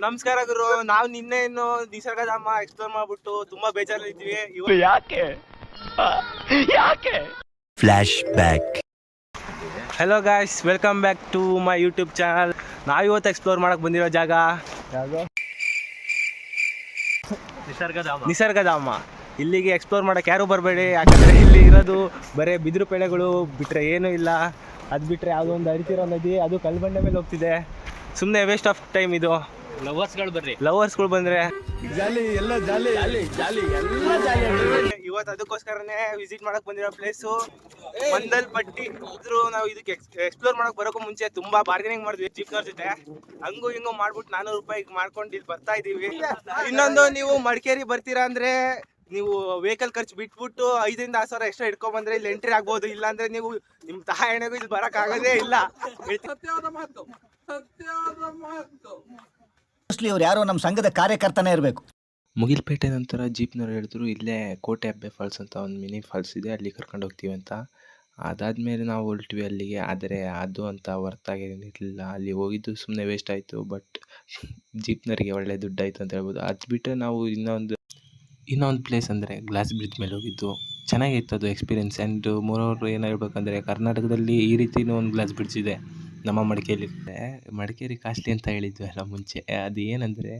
ನಮಸ್ಕಾರ ಗುರು. ನಾವು ನಿನ್ನೆ ಇನ್ನು ನಿಸರ್ಗಧಾಮ ಎಕ್ಸ್ಪ್ಲೋರ್ ಮಾಡ್ಬಿಟ್ಟು ತುಂಬಾ ಬೇಜಾರಲ್ಲಿದ್ವಿ. ಯಾಕೆ ಯಾಕೆ flash back. Hello guys, welcome back to my YouTube channel. ನಾವು ಇವತ್ತು ಎಕ್ಸ್ಪ್ಲೋರ್ ಮಾಡಕ್ ಬಂದಿರೋ ಜಾಗ ನಿಸರ್ಗಧಾಮ. ಇಲ್ಲಿಗೆ ಎಕ್ಸ್ಪ್ಲೋರ್ ಮಾಡಕ್ಕೆ ಯಾರು ಬರಬೇಡಿ, ಯಾಕಂದರೆ ಇಲ್ಲಿ ಇರೋದು ಬರೀ ಬಿದಿರು ಪೆಳೆಗಳು ಬಿಟ್ಟರೆ ಏನೂ ಇಲ್ಲ. ಅದು ಬಿಟ್ಟರೆ ಯಾವುದೋ ಒಂದು ಹರಿತಿರೋ ನದಿ, ಅದು ಕಲ್ಬಂಡೆ ಮೇಲೆ ಹೋಗ್ತಿದೆ. ಸುಮ್ಮನೆ ವೇಸ್ಟ್ ಆಫ್ ಟೈಮ್ ಇದು. ಲವರ್ಸ್ಗಳು ಬಂದರೆ ಜಾಲಿ ಎಲ್ಲ ಜಾಲಿ ಜಾಲಿ ಜಾಲಿ ಎಲ್ಲ ಜಾಲಿ. ಇವತ್ತು ಅದಕ್ಕೋಸ್ಕರನೇ ವಿಸಿಟ್ ಮಾಡಕ್ ಬಂದಿರೋ ಪ್ಲೇಸು ಮಂದಲ್ಪಟ್ಟಿ. ಆದ್ರೂ ನಾವು ಇದಕ್ಕೆ ಎಕ್ಸ್ಪ್ಲೋರ್ ಮಾಡಕ್ ಬರೋಕ್ಕೂ ಮುಂಚೆ ತುಂಬಾ ಬಾರ್ಗೇನಿಂಗ್ ಮಾಡಿದ್ವಿ ಜೀಪ್ನವ್ರ ಜೊತೆ. ಹಂಗೂ ಹಿಂಗೂ ಮಾಡ್ಬಿಟ್ಟು 400 ರೂಪಾಯಿ ಮಾಡ್ಕೊಂಡು ಇಲ್ಲಿ ಬರ್ತಾ ಇದೀವಿ. ಇನ್ನೊಂದು, ನೀವು ಮಡಿಕೇರಿ ಬರ್ತೀರಾ ಅಂದ್ರೆ ನೀವು ವೆಹಿಕಲ್ ಖರ್ಚು ಬಿಟ್ಬಿಟ್ಟು 5 ರಿಂದ 6 ಸಾವಿರ ಎಕ್ಸ್ಟ್ರಾ ಇಟ್ಕೊಂಡ್ ಬಂದ್ರೆ ಇಲ್ಲಿ ಎಂಟ್ರಿ ಆಗ್ಬೋದು. ಇಲ್ಲಾಂದ್ರೆ ನೀವು ನಿಮ್ ತಾಯಣೆಗೂ ಇಲ್ಲಿ ಬರಕ್ ಆಗೋದೇ ಇಲ್ಲ. ಅವ್ರು ಯಾರೋ ನಮ್ಮ ಸಂಘದ ಕಾರ್ಯಕರ್ತನೇ ಇರಬೇಕು. ಮುಗಿಲ್ಪೇಟೆ ನಂತರ ಜೀಪ್ನವ್ರು ಹೇಳಿದ್ರು ಇಲ್ಲೇ ಕೋಟೆ ಅಬ್ಬೆ ಫಾಲ್ಸ್ ಅಂತ ಒಂದು ಮಿನಿ ಫಾಲ್ಸ್ ಇದೆ, ಅಲ್ಲಿ ಕರ್ಕೊಂಡು ಹೋಗ್ತೀವಿ ಅಂತ. ಅದಾದಮೇಲೆ ನಾವು ಹೊರಟ್ವಿ ಅಲ್ಲಿಗೆ. ಆದರೆ ಅದು ಅಂತ ಹೊರತಾಗೇನಿರಲಿಲ್ಲ. ಅಲ್ಲಿ ಹೋಗಿದ್ದು ಸುಮ್ಮನೆ ವೇಸ್ಟ್ ಆಯಿತು. ಬಟ್ ಜೀಪ್ನವರಿಗೆ ಒಳ್ಳೆ ದುಡ್ಡಾಯಿತು ಅಂತ ಹೇಳ್ಬೋದು. ಅದು ಬಿಟ್ಟರೆ ನಾವು ಇನ್ನೊಂದು ಪ್ಲೇಸ್ ಅಂದರೆ ಗ್ಲಾಸ್ ಬ್ರಿಡ್ಜ್ ಮೇಲೆ ಹೋಗಿದ್ದು. ಚೆನ್ನಾಗಿತ್ತು ಅದು ಎಕ್ಸ್ಪೀರಿಯೆನ್ಸ್. ಆ್ಯಂಡ್ ಮೋರೋವರ್ ಏನು ಹೇಳ್ಬೇಕಂದ್ರೆ, ಕರ್ನಾಟಕದಲ್ಲಿ ಈ ರೀತಿಯೂ ಒಂದು ಗ್ಲಾಸ್ ಬ್ರಿಡ್ಜ್ ಇದೆ ನಮ್ಮ ಮಡಿಕೇರಿ ಕಾಸ್ಟ್ಲಿ ಅಂತ ಹೇಳಿದ್ವಿ ಅಲ್ಲ ಮುಂಚೆ. ಅದು ಏನಂದರೆ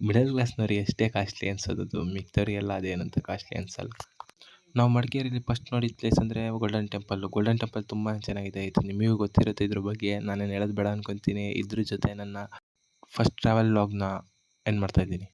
ಮಿಡಲ್ ಕ್ಲಾಸ್ನವ್ರಿಗೆ ಎಷ್ಟೇ ಕಾಸ್ಟ್ಲಿ ಅನ್ಸೋದು, ಮಿಕ್ತವ್ರಿಗೆಲ್ಲ ಅದೇನಂತ ಕಾಸ್ಟ್ಲಿ ಅನ್ಸಲ್ಲ. ನಾವು ಮಡಿಕೇರಿಯಲ್ಲಿ ಫಸ್ಟ್ ನೋಡಿದ ಪ್ಲೇಸ್ ಅಂದರೆ ಗೋಲ್ಡನ್ ಟೆಂಪಲ್ ತುಂಬ ಚೆನ್ನಾಗಿದೆ. ಇದು ನಿಮಗೂ ಗೊತ್ತಿರುತ್ತೆ ಇದ್ರ ಬಗ್ಗೆ, ನಾನೇನು ಹೇಳೋದು ಬೇಡ ಅನ್ಕೊತೀನಿ. ಇದ್ರ ಜೊತೆ ನನ್ನ ಫಸ್ಟ್ ಟ್ರಾವೆಲ್ ವ್ಲಾಗ್ನ ಎಂಡ್ ಮಾಡ್ತಾಯಿದ್ದೀನಿ.